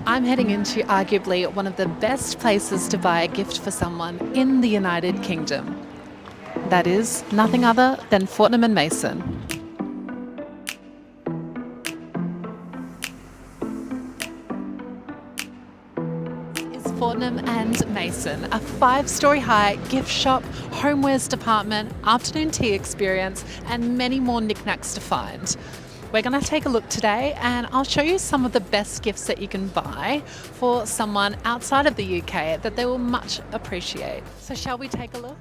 I'm heading into arguably one of the best places to buy a gift for someone in the United Kingdom. That is nothing other than Fortnum and Mason. Is Fortnum and Mason, a 5-story high gift shop, homewares department, afternoon tea experience, and many more knickknacks to find. We're going to take a look today and I'll show you some of the best gifts that you can buy for someone outside of the UK that they will much appreciate. So shall we take a look?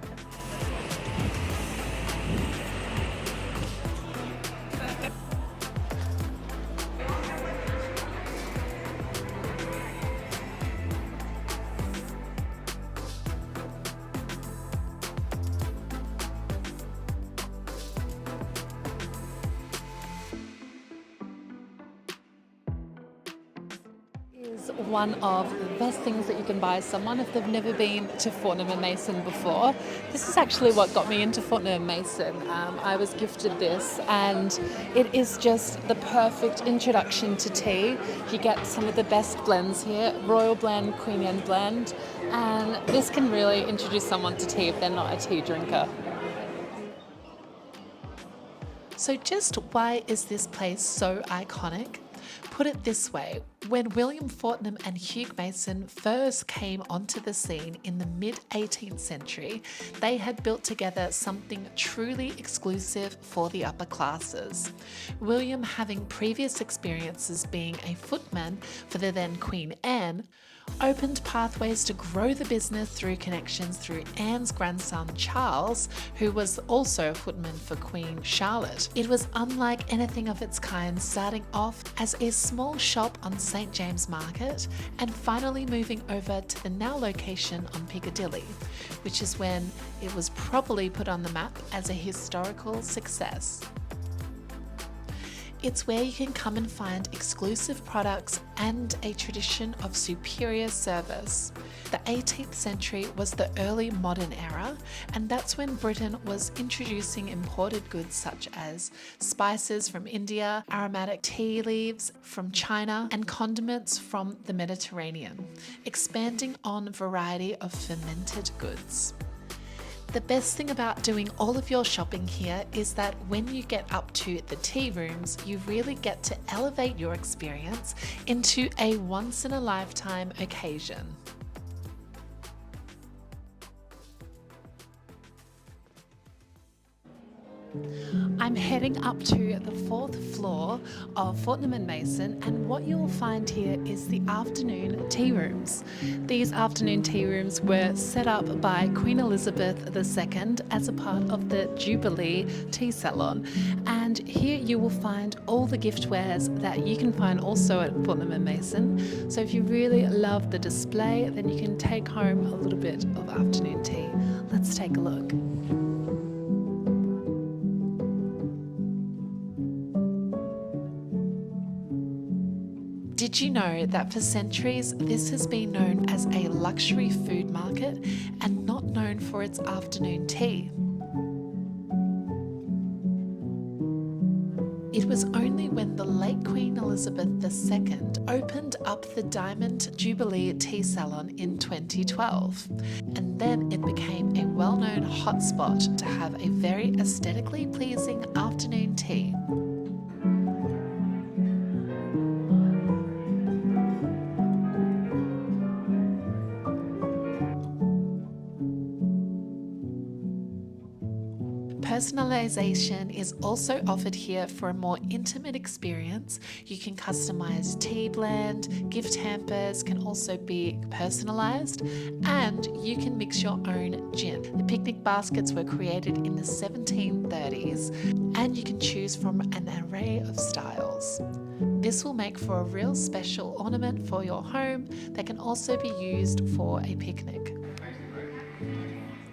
Is one of the best things that you can buy someone if they've never been to Fortnum and Mason before. This is actually what got me into Fortnum and Mason. I was gifted this and it is just the perfect introduction to tea. You get some of the best blends here, Royal Blend, Queen Anne Blend, and this can really introduce someone to tea if they're not a tea drinker. So just why is this place so iconic? Put it this way, when William Fortnum and Hugh Mason first came onto the scene in the mid-18th century, they had built together something truly exclusive for the upper classes. William, having previous experiences being a footman for the then Queen Anne, opened pathways to grow the business through connections through Anne's grandson Charles, who was also a footman for Queen Charlotte. It was unlike anything of its kind, starting off as a small shop on St James Market and finally moving over to the now location on Piccadilly, which is when it was probably put on the map as a historical success. It's where you can come and find exclusive products and a tradition of superior service. The 18th century was the early modern era, and that's when Britain was introducing imported goods such as spices from India, aromatic tea leaves from China, and condiments from the Mediterranean, expanding on a variety of fermented goods. The best thing about doing all of your shopping here is that when you get up to the tea rooms, you really get to elevate your experience into a once-in-a-lifetime occasion. I'm heading up to the 4th floor of Fortnum and Mason, and what you'll find here is the afternoon tea rooms. These afternoon tea rooms were set up by Queen Elizabeth II as a part of the Jubilee tea salon, and here you will find all the giftwares that you can find also at Fortnum and Mason. So if you really love the display, then you can take home a little bit of afternoon tea. Let's take a look. Did you know that for centuries this has been known as a luxury food market and not known for its afternoon tea? It was only when the late Queen Elizabeth II opened up the Diamond Jubilee Tea Salon in 2012, and then it became a well-known hotspot to have a very aesthetically pleasing afternoon tea. Personalization is also offered here for a more intimate experience. You can customize tea blend, gift hampers can also be personalized, and you can mix your own gin. The picnic baskets were created in the 1730s, and you can choose from an array of styles. This will make for a real special ornament for your home that can also be used for a picnic.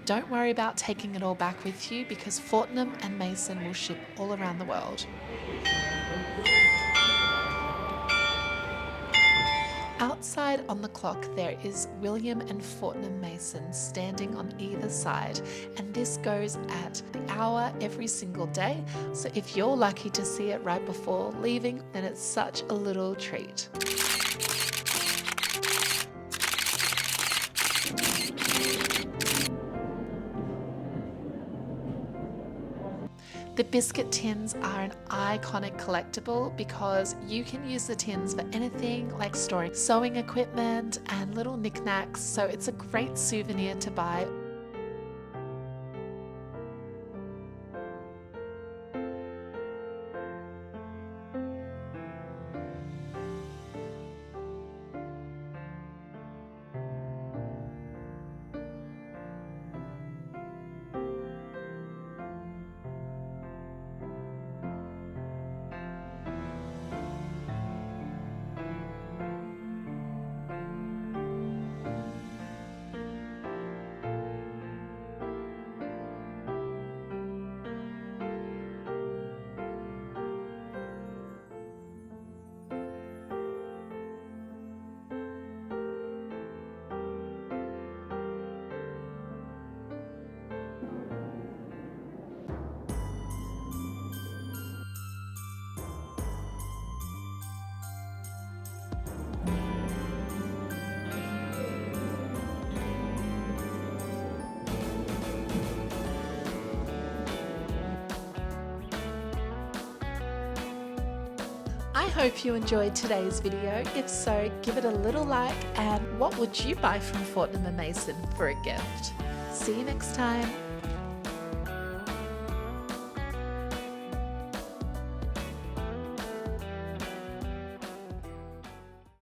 Don't worry about taking it all back with you because Fortnum and Mason will ship all around the world. Outside on the clock there is William and Fortnum Mason standing on either side, and this goes at the hour every single day, so if you're lucky to see it right before leaving, then it's such a little treat. The biscuit tins are an iconic collectible because you can use the tins for anything like storing sewing equipment and little knickknacks, so it's a great souvenir to buy. I hope you enjoyed today's video. If so, give it a little like, and what would you buy from Fortnum and Mason for a gift? See you next time.